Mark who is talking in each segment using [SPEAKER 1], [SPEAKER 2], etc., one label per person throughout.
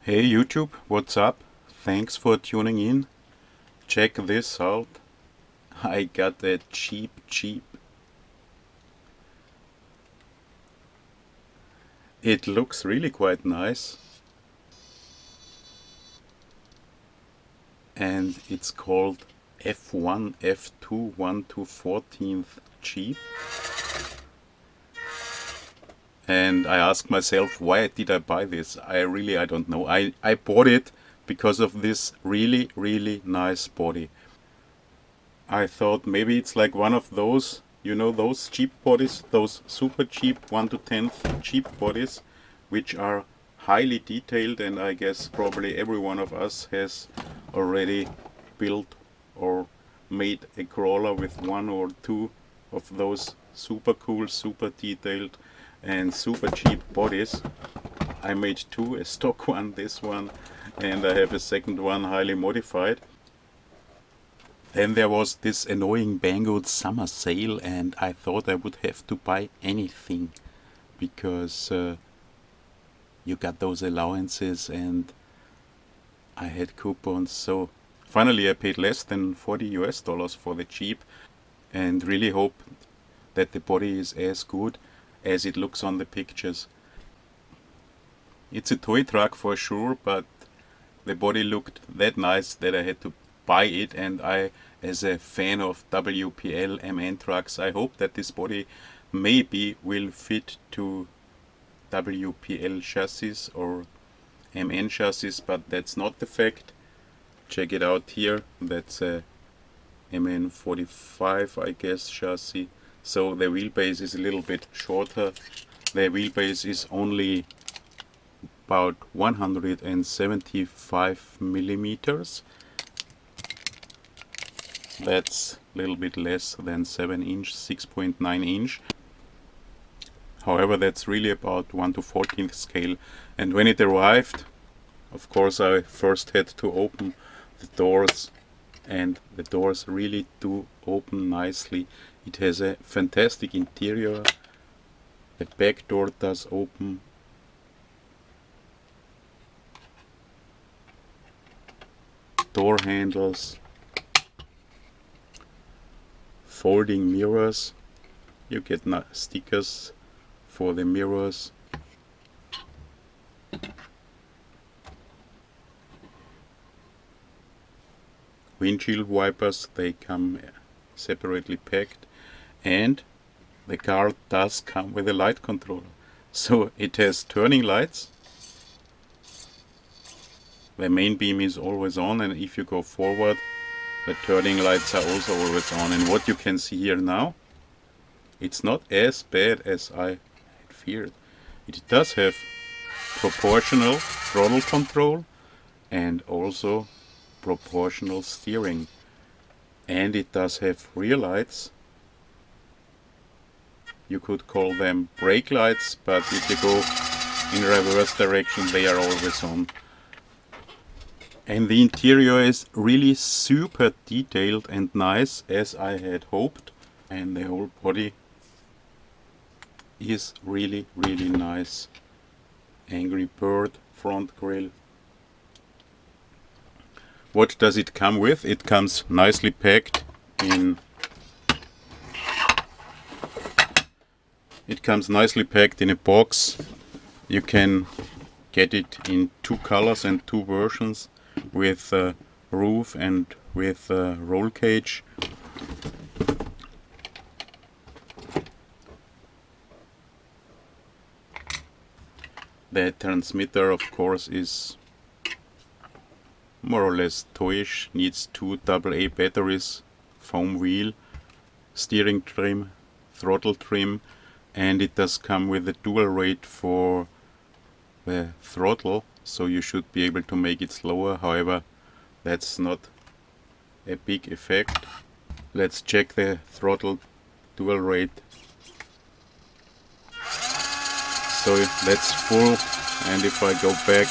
[SPEAKER 1] Hey YouTube, what's up? Thanks for tuning in. Check this out. I got a cheap. It looks really quite nice. And it's called F1 F2 1 to 14th Jeep. And I asked myself, why did I buy this? I don't know. I bought it because of this really nice body. I thought maybe it's like one of those, those cheap bodies, those super cheap 1 to 10th cheap bodies, which are highly detailed, and I guess probably every one of us has already built or made a crawler with one or two of those super cool, super detailed and super cheap bodies. I made two, a stock one, this one, and I have a second one highly modified. Then there was this annoying Banggood summer sale, and I thought I would have to buy anything because you got those allowances and I had coupons. So finally I paid less than $40 for the Jeep and really hope that the body is as good as it looks on the pictures. It's a toy truck for sure, but the body looked that nice that I had to buy it, and I, as a fan of WPL MN trucks, I hope that this body maybe will fit to WPL chassis or MN chassis, but that's not the fact. Check it out here, that's a MN45 I guess chassis, so the wheelbase is a little bit shorter. The wheelbase is only about 175 millimeters. That's a little bit less than 7 inch, 6.9 inch. However, that's really about 1 to 14th scale. And when it arrived, of course, I first had to open the doors, and the doors really do open nicely. It has a fantastic interior. The back door does open. Door handles. Folding mirrors. You get stickers for the mirrors. Windshield wipers, they come separately packed, and the car does come with a light controller. So it has turning lights. The main beam is always on, and if you go forward, the turning lights are also always on. And what you can see here now, it's not as bad as I had feared. It does have proportional throttle control and also proportional steering. And it does have rear lights. You could call them brake lights, but if you go in reverse direction, they are always on. And the interior is really super detailed and nice, as I had hoped. And the whole body is really nice. Angry Bird front grille. What does it come with? It comes nicely packed in a box. You can get it in two colors and two versions, with roof and with roll cage. The transmitter, of course, is more or less toyish, needs two AA batteries, foam wheel, steering trim, throttle trim, and it does come with a dual rate for the throttle, so you should be able to make it slower. However, that's not a big effect. Let's check the throttle dual rate. So that's full, and if I go back,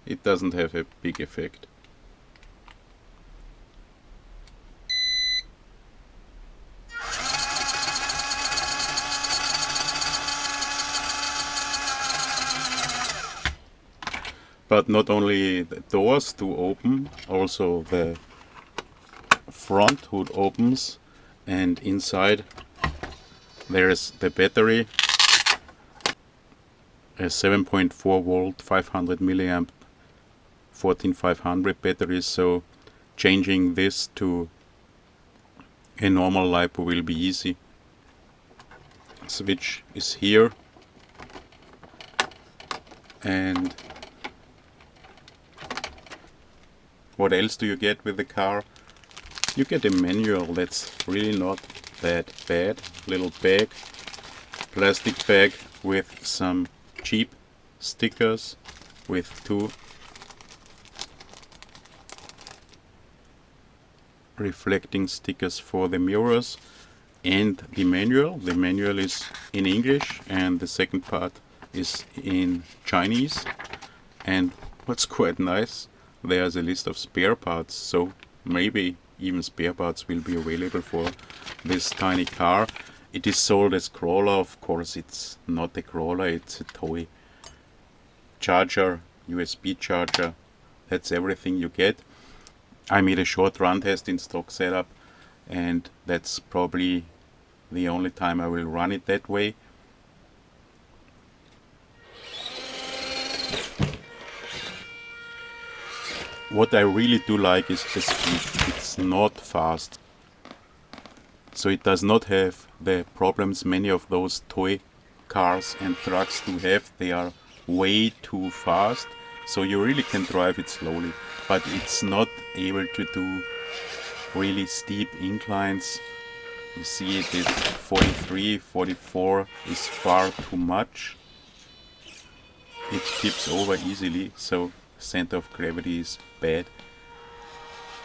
[SPEAKER 1] it doesn't have a big effect. But not only the doors to open, also the front hood opens, and inside there's the battery, a 7.4 volt 500 milliamp 14500 battery. So changing this to a normal LiPo will be easy. Switch is here, and what else do you get with the car? You get a manual that's really not that bad. Little bag, plastic bag with some cheap stickers, with 2 reflecting stickers for the mirrors, and the manual. The manual is in English and the second part is in Chinese. And what's quite nice, there's a list of spare parts, so maybe even spare parts will be available for this tiny car. It is sold as crawler. Of course it's not a crawler, it's a toy. Charger, USB charger, that's everything you get. I made a short run test in stock setup, and that's probably the only time I will run it that way. What I really do like is the speed. It's not fast. So it does not have the problems many of those toy cars and trucks do have. They are way too fast. So you really can drive it slowly. But it's not able to do really steep inclines. You see it at 43, 44 is far too much. It tips over easily, so center of gravity is bad.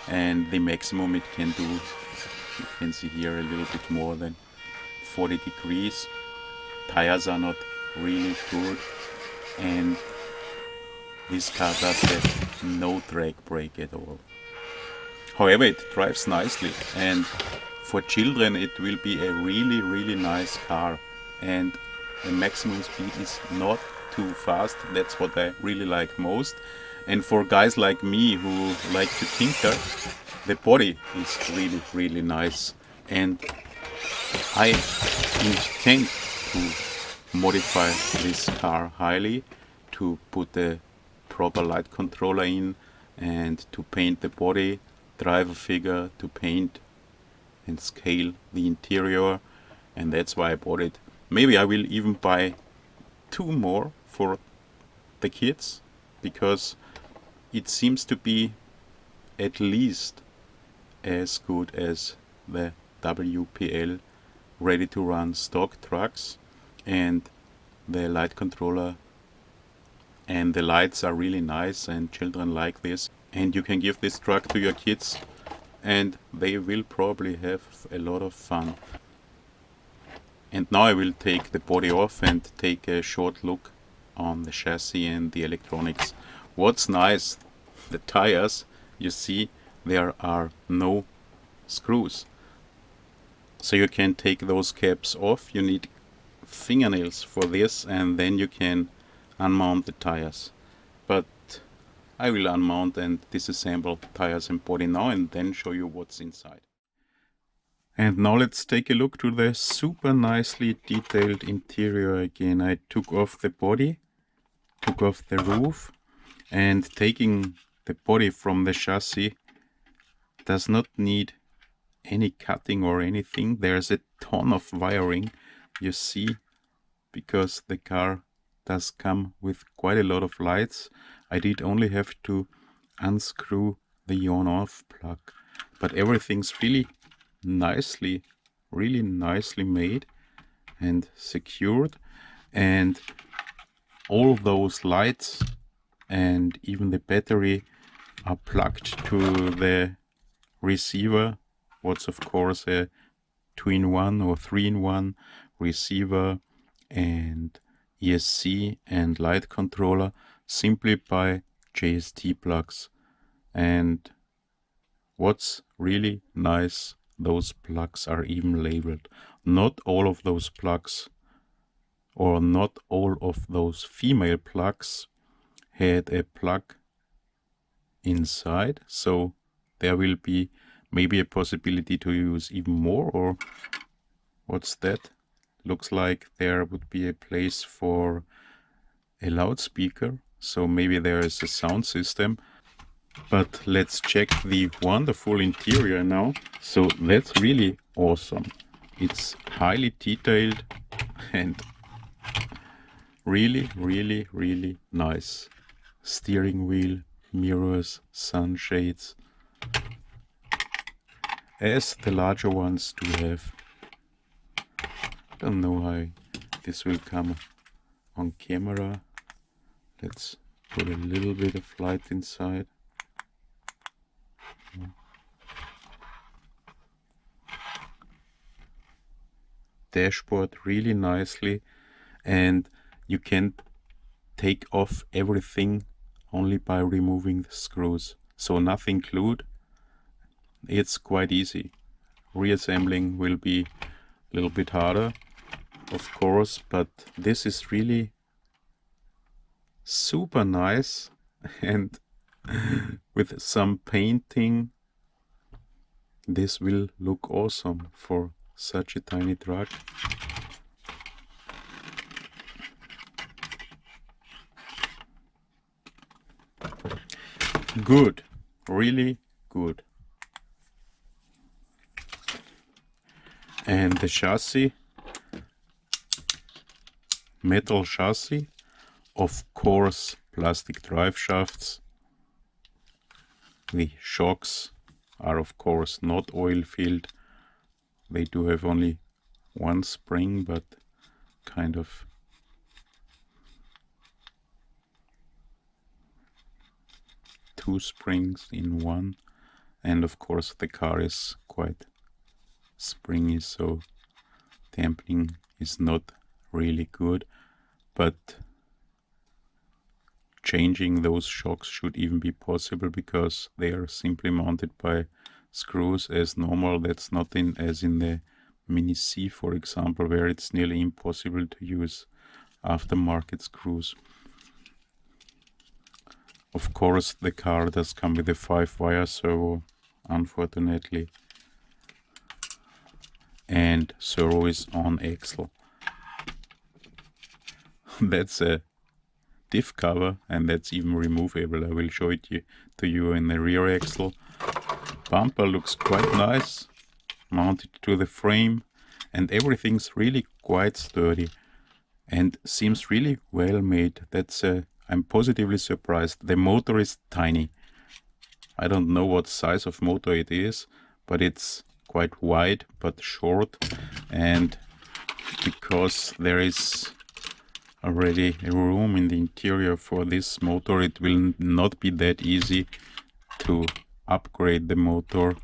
[SPEAKER 1] And the maximum it can do, you can see here, a little bit more than 40 degrees. Tires are not really good, and this car does have no drag brake at all. However, it drives nicely, and for children it will be a really nice car, and the maximum speed is not too fast. That's what I really like most. And for guys like me who like to tinker, the body is really nice, and I intend to modify this car highly, to put a proper light controller in and to paint the body, driver figure, to paint and scale the interior, and that's why I bought it. Maybe I will even buy 2 more for the kids, because it seems to be at least as good as the WPL ready to run stock trucks, and the light controller and the lights are really nice, and children like this, and you can give this truck to your kids and they will probably have a lot of fun. And now I will take the body off and take a short look on the chassis and the electronics. What's nice, the tires, you see there are no screws, so you can take those caps off. You need fingernails for this, and then you can unmount the tires. But I will unmount and disassemble tires and body now, and then show you what's inside. And now let's take a look to the super nicely detailed interior again. I took off the body, took off the roof, and taking the body from the chassis does not need any cutting or anything. There's a ton of wiring, you see, because the car does come with quite a lot of lights. I did only have to unscrew the on-off plug, but everything's really nicely made and secured, and all those lights and even the battery are plugged to the receiver. What's of course a 2-in-1 or 3-in-1 receiver and ESC and light controller, simply by JST plugs. And what's really nice, those plugs are even labeled. Not all of those plugs, or not all of those female plugs, had a plug inside, so there will be maybe a possibility to use even more. Or what's that? Looks like there would be a place for a loudspeaker, so maybe there is a sound system. But let's check the wonderful interior now. So that's really awesome. It's highly detailed and really, really, really nice. Steering wheel, mirrors, sunshades, as the larger ones do have. Don't know how this will come on camera. Let's put a little bit of light inside. Dashboard really nicely, and you can take off everything only by removing the screws, so nothing glued. It's quite easy. Reassembling will be a little bit harder, of course, but this is really super nice, and with some painting this will look awesome for such a tiny truck. Good, really good. And the chassis, metal chassis, of course plastic drive shafts. The shocks are of course not oil filled. They do have only one spring, but kind of two springs in one. And of course the car is quite springy, so damping is not really good, but changing those shocks should even be possible because they are simply mounted by screws as normal. That's not as in the Mini C, for example, where it's nearly impossible to use aftermarket screws. Of course the car does come with a 5-wire servo, unfortunately, and servo is on axle. That's a diff cover, and that's even removable. I will show it to you in the rear axle. Bumper looks quite nice, mounted to the frame, and everything's really quite sturdy and seems really well made. I'm positively surprised. The motor is tiny. I don't know what size of motor it is, but it's quite wide but short, and because there is already a room in the interior for this motor, it will not be that easy to upgrade the motor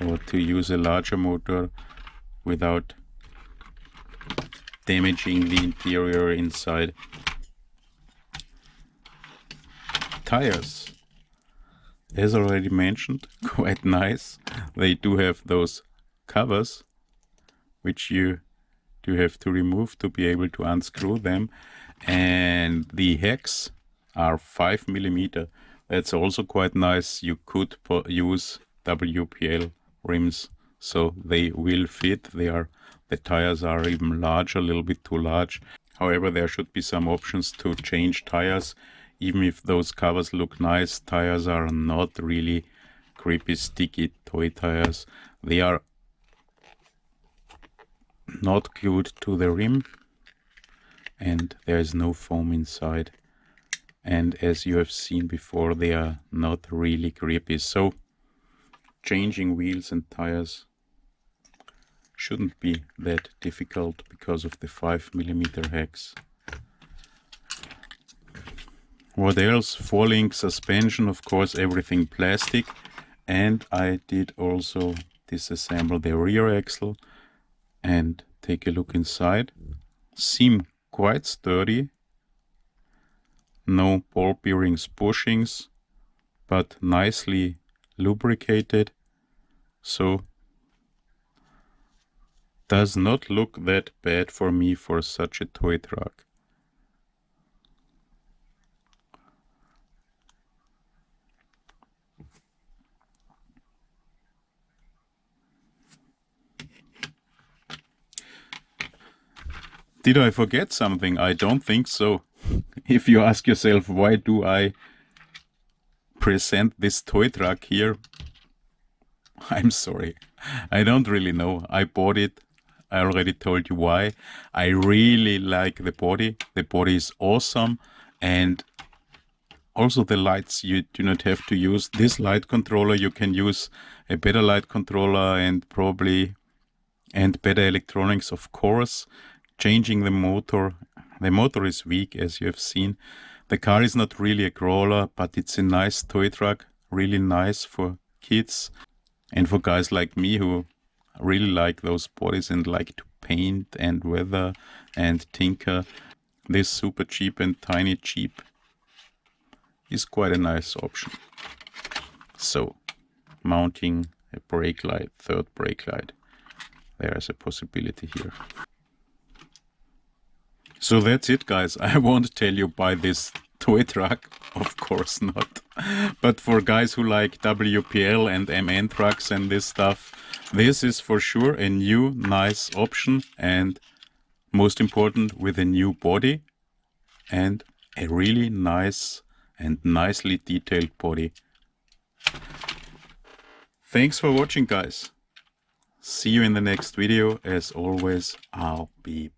[SPEAKER 1] or to use a larger motor without damaging the interior inside. Tires, as already mentioned, quite nice. They do have those covers which you do have to remove to be able to unscrew them, and the hex are 5mm. That's also quite nice. You could use WPL rims, so they will fit. The tires are even large, a little bit too large. However, there should be some options to change tires. Even if those covers look nice, tires are not really grippy, sticky toy tires. They are not glued to the rim, and there is no foam inside. And as you have seen before, they are not really grippy. So changing wheels and tires shouldn't be that difficult because of the 5mm hex. What else? 4-link suspension, of course, everything plastic. And I did also disassemble the rear axle and take a look inside. Seem quite sturdy. No ball bearings bushings, but nicely lubricated. So does not look that bad for me for such a toy truck. Did I forget something? I don't think so. If you ask yourself, why do I present this toy truck here? I'm sorry. I don't really know. I bought it. I already told you why. I really like the body. The body is awesome. And also the lights, you do not have to use this light controller. You can use a better light controller and better electronics, of course. Changing the motor. The motor is weak, as you have seen. The car is not really a crawler, but it's a nice toy truck. Really nice for kids and for guys like me who really like those bodies and like to paint and weather and tinker. This super cheap and tiny Jeep is quite a nice option. So, mounting a brake light, third brake light, there is a possibility here. So that's it, guys. I won't tell you buy this toy truck, of course not. But for guys who like WPL and MN trucks and this stuff, this is for sure a new nice option, and most important, with a new body and a really nice and nicely detailed body. Thanks for watching, guys. See you in the next video. As always, I'll be